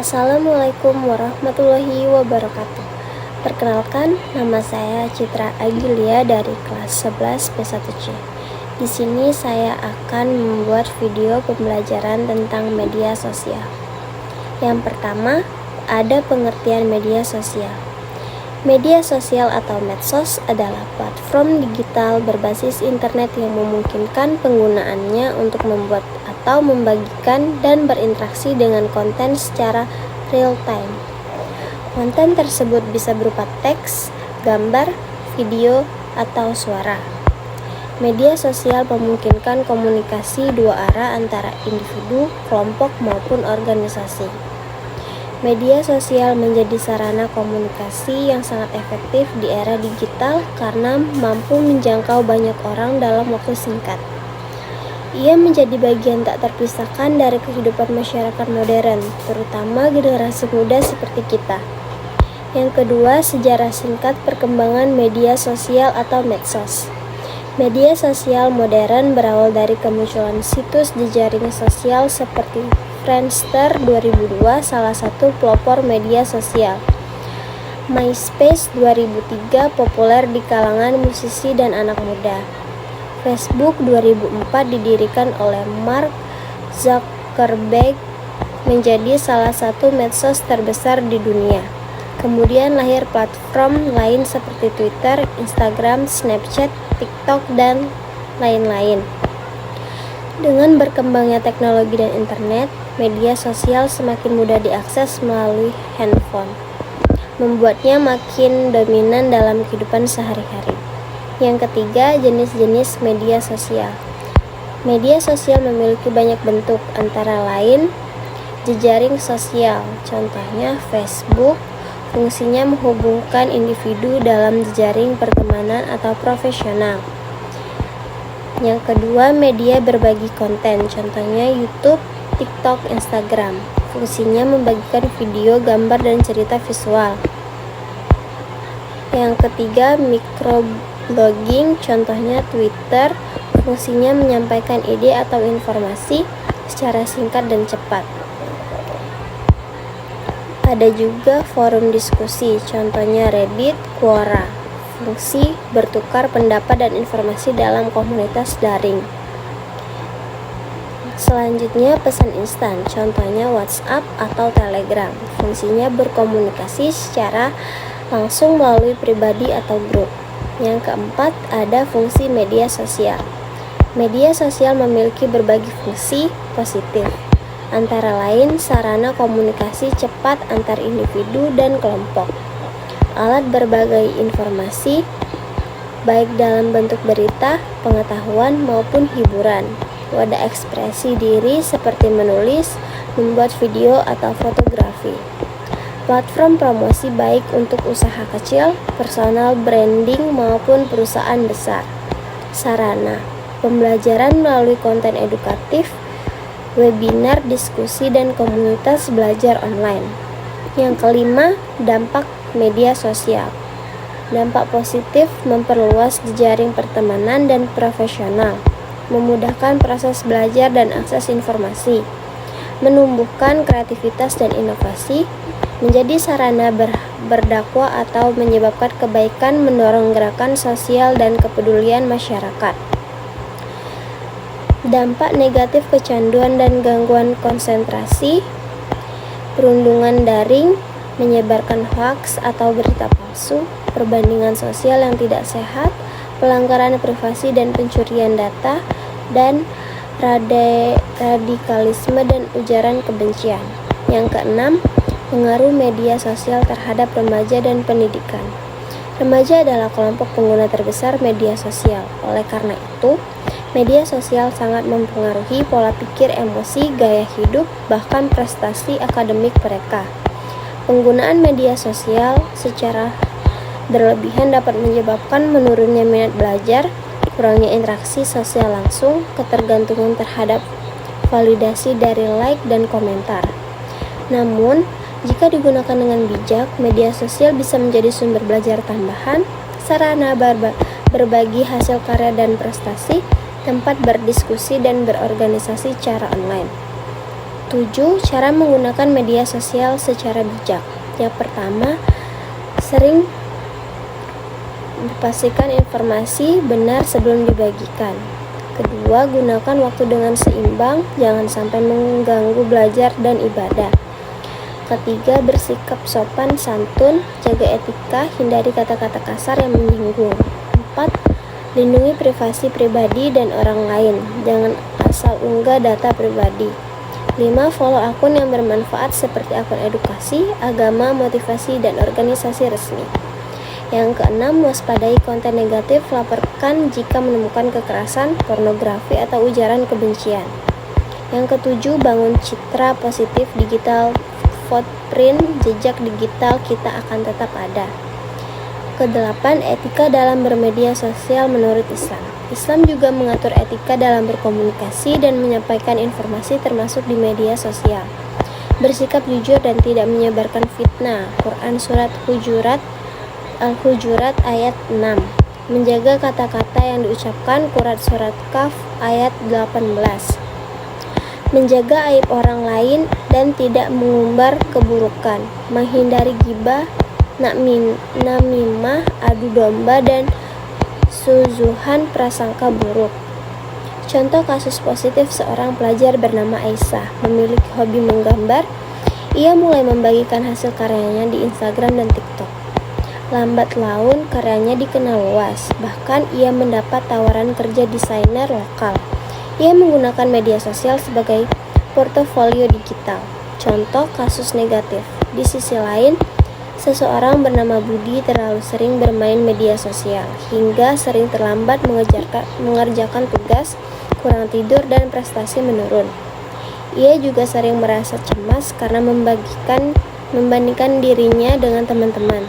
Assalamualaikum warahmatullahi wabarakatuh. Perkenalkan, nama saya Citra Agilia dari kelas 11 P1C. Di sini saya akan membuat video pembelajaran tentang media sosial. Yang pertama, ada pengertian media sosial. Media sosial atau medsos adalah platform digital berbasis internet yang memungkinkan penggunaannya untuk membuat atau membagikan dan berinteraksi dengan konten secara real time. Konten tersebut bisa berupa teks, gambar, video, atau suara. Media sosial memungkinkan komunikasi dua arah antara individu, kelompok, maupun organisasi. Media sosial menjadi sarana komunikasi yang sangat efektif di era digital karena mampu menjangkau banyak orang dalam waktu singkat. Ia menjadi bagian tak terpisahkan dari kehidupan masyarakat modern, terutama generasi muda seperti kita. Yang kedua, sejarah singkat perkembangan media sosial atau medsos. Media sosial modern berawal dari kemunculan situs jejaring sosial seperti Friendster 2002, salah satu pelopor media sosial. MySpace 2003 populer di kalangan musisi dan anak muda. Facebook 2004 didirikan oleh Mark Zuckerberg menjadi salah satu medsos terbesar di dunia. Kemudian lahir platform lain seperti Twitter, Instagram, Snapchat, TikTok, dan lain-lain. Dengan berkembangnya teknologi dan internet, media sosial semakin mudah diakses melalui handphone, membuatnya makin dominan dalam kehidupan sehari-hari. Yang ketiga, jenis-jenis media sosial. Media sosial memiliki banyak bentuk, antara lain jejaring sosial, contohnya Facebook, fungsinya menghubungkan individu dalam jejaring pertemanan atau profesional. Yang kedua, media berbagi konten, contohnya YouTube, TikTok, Instagram. Fungsinya membagikan video, gambar, dan cerita visual. Yang ketiga, microblogging, contohnya Twitter. Fungsinya menyampaikan ide atau informasi secara singkat dan cepat. Ada juga forum diskusi, contohnya Reddit, Quora. Fungsi bertukar pendapat dan informasi dalam komunitas daring. Selanjutnya, pesan instan, contohnya WhatsApp atau Telegram. Fungsinya berkomunikasi secara langsung melalui pribadi atau grup. Yang keempat, ada fungsi media sosial. Media sosial memiliki berbagai fungsi positif, antara lain sarana komunikasi cepat antar individu dan kelompok, alat berbagai informasi, baik dalam bentuk berita, pengetahuan, maupun hiburan, wadah ekspresi diri seperti menulis, membuat video, atau fotografi, platform promosi baik untuk usaha kecil, personal branding, maupun perusahaan besar, sarana pembelajaran melalui konten edukatif, webinar, diskusi, dan komunitas belajar online. Yang kelima, dampak media sosial. Dampak positif memperluas jejaring pertemanan dan profesional, memudahkan proses belajar dan akses informasi, menumbuhkan kreativitas dan inovasi, menjadi sarana berdakwah atau menyebabkan kebaikan, mendorong gerakan sosial dan kepedulian masyarakat. Dampak negatif kecanduan dan gangguan konsentrasi, perundungan daring, menyebarkan hoaks atau berita palsu, perbandingan sosial yang tidak sehat, pelanggaran privasi dan pencurian data, dan radikalisme dan ujaran kebencian. Yang keenam, pengaruh media sosial terhadap remaja dan pendidikan. Remaja adalah kelompok pengguna terbesar media sosial. Oleh karena itu, media sosial sangat mempengaruhi pola pikir, emosi, gaya hidup, bahkan prestasi akademik mereka. Penggunaan media sosial secara berlebihan dapat menyebabkan menurunnya minat belajar, kurangnya interaksi sosial langsung, ketergantungan terhadap validasi dari like dan komentar. Namun, jika digunakan dengan bijak, media sosial bisa menjadi sumber belajar tambahan, sarana berbagi hasil karya dan prestasi, tempat berdiskusi dan berorganisasi secara online. 7. Cara menggunakan media sosial secara bijak. Yang pertama, sering pastikan informasi benar sebelum dibagikan. Kedua, gunakan waktu dengan seimbang, jangan sampai mengganggu belajar dan ibadah. Ketiga, bersikap sopan santun, jaga etika, hindari kata-kata kasar yang menyinggung. 4. Lindungi privasi pribadi dan orang lain, jangan asal unggah data pribadi. 5. Follow akun yang bermanfaat seperti akun edukasi, agama, motivasi, dan organisasi resmi. Yang keenam, waspadai konten negatif, laporkan jika menemukan kekerasan, pornografi, atau ujaran kebencian. Yang ketujuh, bangun citra positif digital footprint, jejak digital kita akan tetap ada. Kedelapan, etika dalam bermedia sosial menurut Islam. Islam juga mengatur etika dalam berkomunikasi dan menyampaikan informasi termasuk di media sosial. Bersikap jujur dan tidak menyebarkan fitnah. Quran Surat Al-Hujurat ayat 6. Menjaga kata-kata yang diucapkan. Quran Surat Kaf ayat 18. Menjaga aib orang lain dan tidak mengumbar keburukan. Menghindari ghibah, namimah, adu domba, dan suzuhan prasangka buruk. Contoh kasus positif, seorang pelajar bernama Aisyah memiliki hobi menggambar. Ia mulai membagikan hasil karyanya di Instagram dan TikTok. Lambat laun karyanya dikenal luas, bahkan ia mendapat tawaran kerja desainer lokal. Ia menggunakan media sosial sebagai portofolio digital. Contoh kasus negatif. Di sisi lain, seseorang bernama Budi terlalu sering bermain media sosial, hingga sering terlambat mengerjakan tugas, kurang tidur, dan prestasi menurun. Ia juga sering merasa cemas karena membandingkan dirinya dengan teman-teman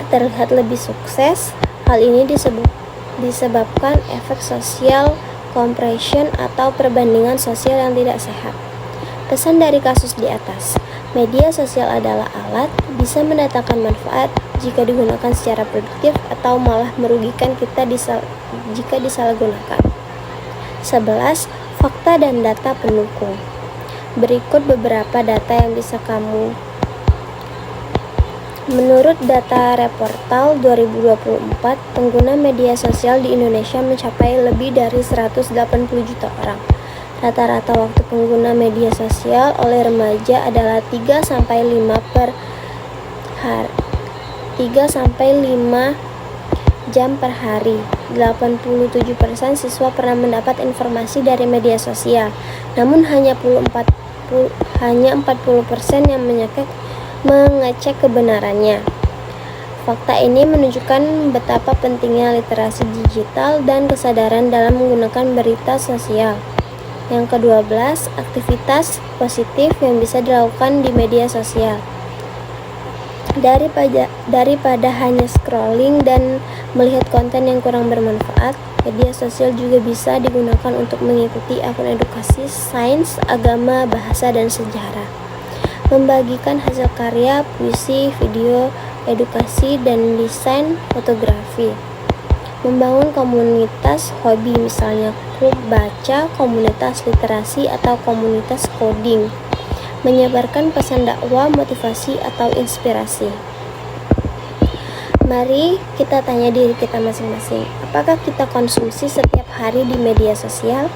terlihat lebih sukses. Hal ini disebabkan efek social compression atau perbandingan sosial yang tidak sehat. Pesan dari kasus di atas, media sosial adalah alat, bisa mendatangkan manfaat jika digunakan secara produktif atau malah merugikan kita jika disalahgunakan. 11. Fakta dan data pendukung. Berikut beberapa data yang bisa kamu. Menurut data Reportal 2024, pengguna media sosial di Indonesia mencapai lebih dari 180 juta orang. Rata-rata waktu pengguna media sosial oleh remaja adalah 3-5 jam per hari. 87% siswa pernah mendapat informasi dari media sosial, namun hanya 40% yang mengecek kebenarannya. Fakta ini menunjukkan betapa pentingnya literasi digital dan kesadaran dalam menggunakan berita sosial. Yang ke-12, aktivitas positif yang bisa dilakukan di media sosial. Daripada hanya scrolling dan melihat konten yang kurang bermanfaat, media sosial juga bisa digunakan untuk mengikuti akun edukasi, sains, agama, bahasa, dan sejarah. Membagikan hasil karya, puisi, video, edukasi, dan desain fotografi. Membangun komunitas hobi, misalnya klub baca, komunitas literasi, atau komunitas coding. Menyebarkan pesan dakwah, motivasi, atau inspirasi. Mari kita tanya diri kita masing-masing, apakah kita konsumsi setiap hari di media sosial?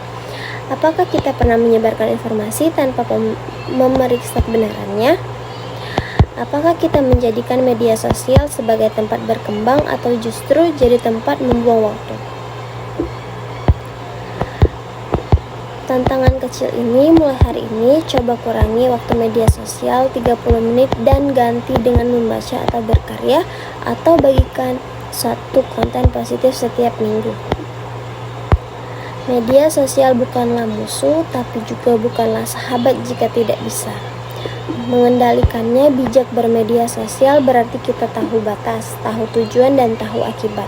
Apakah kita pernah menyebarkan informasi tanpa memeriksa kebenarannya? Apakah kita menjadikan media sosial sebagai tempat berkembang atau justru jadi tempat membuang waktu? Tantangan kecil ini mulai hari ini, coba kurangi waktu media sosial 30 menit dan ganti dengan membaca atau berkarya, atau bagikan satu konten positif setiap minggu. Media sosial bukanlah musuh, tapi juga bukanlah sahabat jika tidak bisa. Mengendalikannya bijak. Bermedia sosial berarti kita tahu batas, tahu tujuan, dan tahu akibat.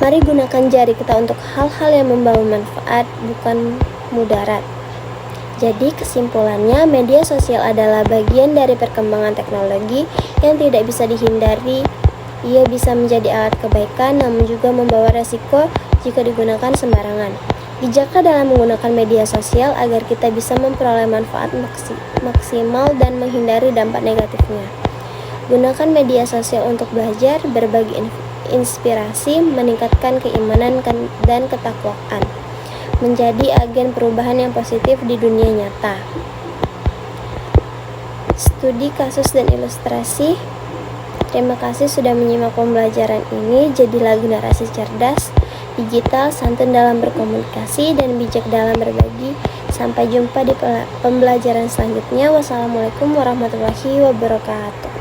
Mari gunakan jari kita untuk hal-hal yang membawa manfaat, bukan mudarat. Jadi kesimpulannya, media sosial adalah bagian dari perkembangan teknologi yang tidak bisa dihindari. Ia bisa menjadi alat kebaikan, namun juga membawa resiko jika digunakan sembarangan. Bijaklah dalam menggunakan media sosial agar kita bisa memperoleh manfaat maksimal dan menghindari dampak negatifnya. Gunakan media sosial untuk belajar, berbagi inspirasi, meningkatkan keimanan dan ketakwaan, menjadi agen perubahan yang positif di dunia nyata. Studi kasus dan ilustrasi. Terima kasih sudah menyimak pembelajaran ini. Jadilah generasi cerdas, digital, santun dalam berkomunikasi, dan bijak dalam berbagi. Sampai jumpa di pembelajaran selanjutnya. Wassalamualaikum warahmatullahi wabarakatuh.